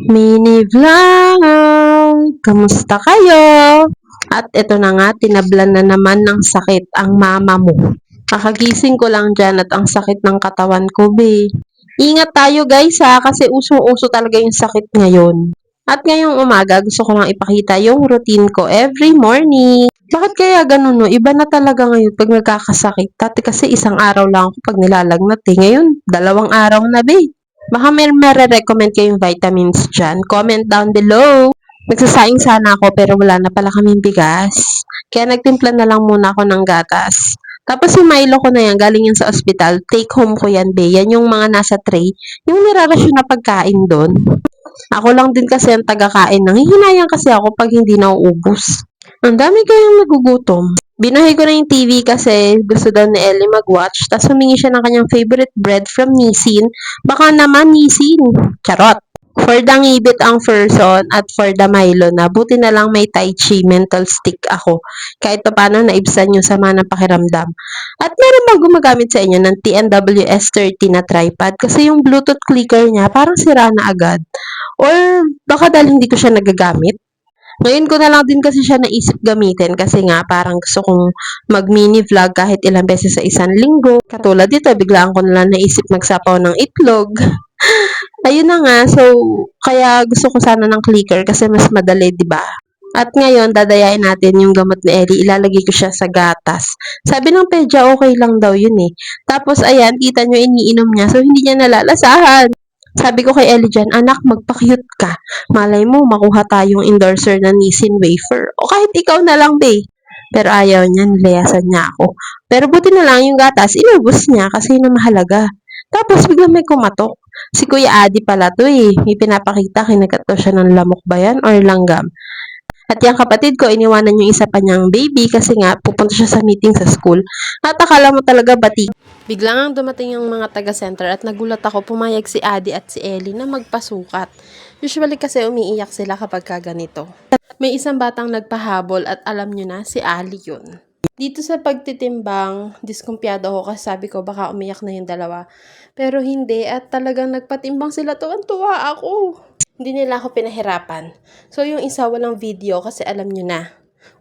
Mini vlog! Kamusta kayo? At ito na nga, tinablan na naman ng sakit ang mama mo. Kakagising ko lang dyan at ang sakit ng katawan ko, be. Ingat tayo guys ha, kasi usong-uso talaga yung sakit ngayon. At ngayong umaga, gusto ko lang ipakita yung routine ko every morning. Bakit kaya ganun no? Iba na talaga ngayon pag nagkakasakit. Dati kasi isang araw lang ako pag nilalagnat eh. Ngayon, 2 araw na, be. Baka may recommend kayong vitamins dyan. Comment down below. Nagsasaing sana ako pero wala na pala kaming bigas. Kaya nagtimpla na lang muna ako ng gatas. Tapos yung Milo ko na yan, galing yan sa ospital. Take home ko yan, be. Yan yung mga nasa tray. Yung nirarasyon na pagkain doon. Ako lang din kasi ang taga-kain. Nanghihinayang kasi ako pag hindi nauubos. Ang dami kayang nagugutom. Binahay ko na yung TV kasi gusto daw ni Ellie mag-watch. Tapos humingi siya ng kanyang favorite bread from Nissin. Baka naman Nissin. Charot. For the ngibit ang person at for the Milo na, buti na lang may Tai Chi mental stick ako. Kahit pa paano naibsan yung sama ng pakiramdam. At meron bang gumagamit sa inyo ng TNWS30 na tripod? Kasi yung Bluetooth clicker niya parang sira na agad. Or baka dahil hindi ko siya nagagamit. Ngayon ko na lang din kasi siya naisip gamitin kasi nga parang gusto kong mag-mini vlog kahit ilang beses sa isang linggo. Katulad dito, biglaan ko na lang naisip magsapaw ng itlog. Ayun na nga, so kaya gusto ko sana ng clicker kasi mas madali, 'di ba? At ngayon, dadayain natin yung gamot ni Ellie. Ilalagay ko siya sa gatas. Sabi ng pedya, okay lang daw yun eh. Tapos, ayan, kita nyo, iniinom niya. So, hindi niya nalalasahan. Sabi ko kay Ellie dyan, anak, magpa-cute ka. Malay mo, makuha tayong endorser na Nissin wafer. O kahit ikaw na lang, babe. Pero ayaw niya, nilayasan niya ako. Pero buti na lang yung gatas, inubos niya kasi yun ang mahalaga. Tapos biglang may kumatok. Si Kuya Adi pala to eh. May pinapakita, kinagat daw siya ng lamok ba yan or langgam. At yung kapatid ko, iniwanan yung isa pa niyang baby kasi nga pupunta siya sa meeting sa school. At akala mo talaga bati. Biglang dumating yung mga taga-center at nagulat ako, pumayag si Adi at si Ellie na magpasukat. Usually kasi umiiyak sila kapag ganito. May isang batang nagpahabol at alam nyo na, si Ali yun. Dito sa pagtitimbang, diskumpiyado ako kasi sabi ko baka umiyak na yung dalawa. Pero hindi at talagang nagpatimbang sila, tuwan-tuwa ako. Hindi nila ako pinahirapan. So yung isa walang video kasi alam nyo na,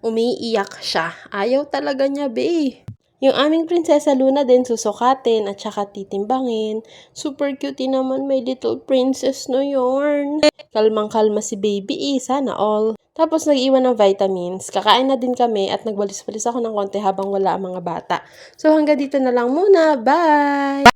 umiiyak siya. Ayaw talaga niya, be. Yung aming Prinsesa Luna din susukatin at saka titimbangin. Super cute naman, my little princess na yarn. Kalmang-kalma si baby sana all. Tapos nag-iwan ng vitamins. Kakain na din kami at nagwalis-walis ako ng konti habang wala ang mga bata. So hanggang dito na lang muna. Bye!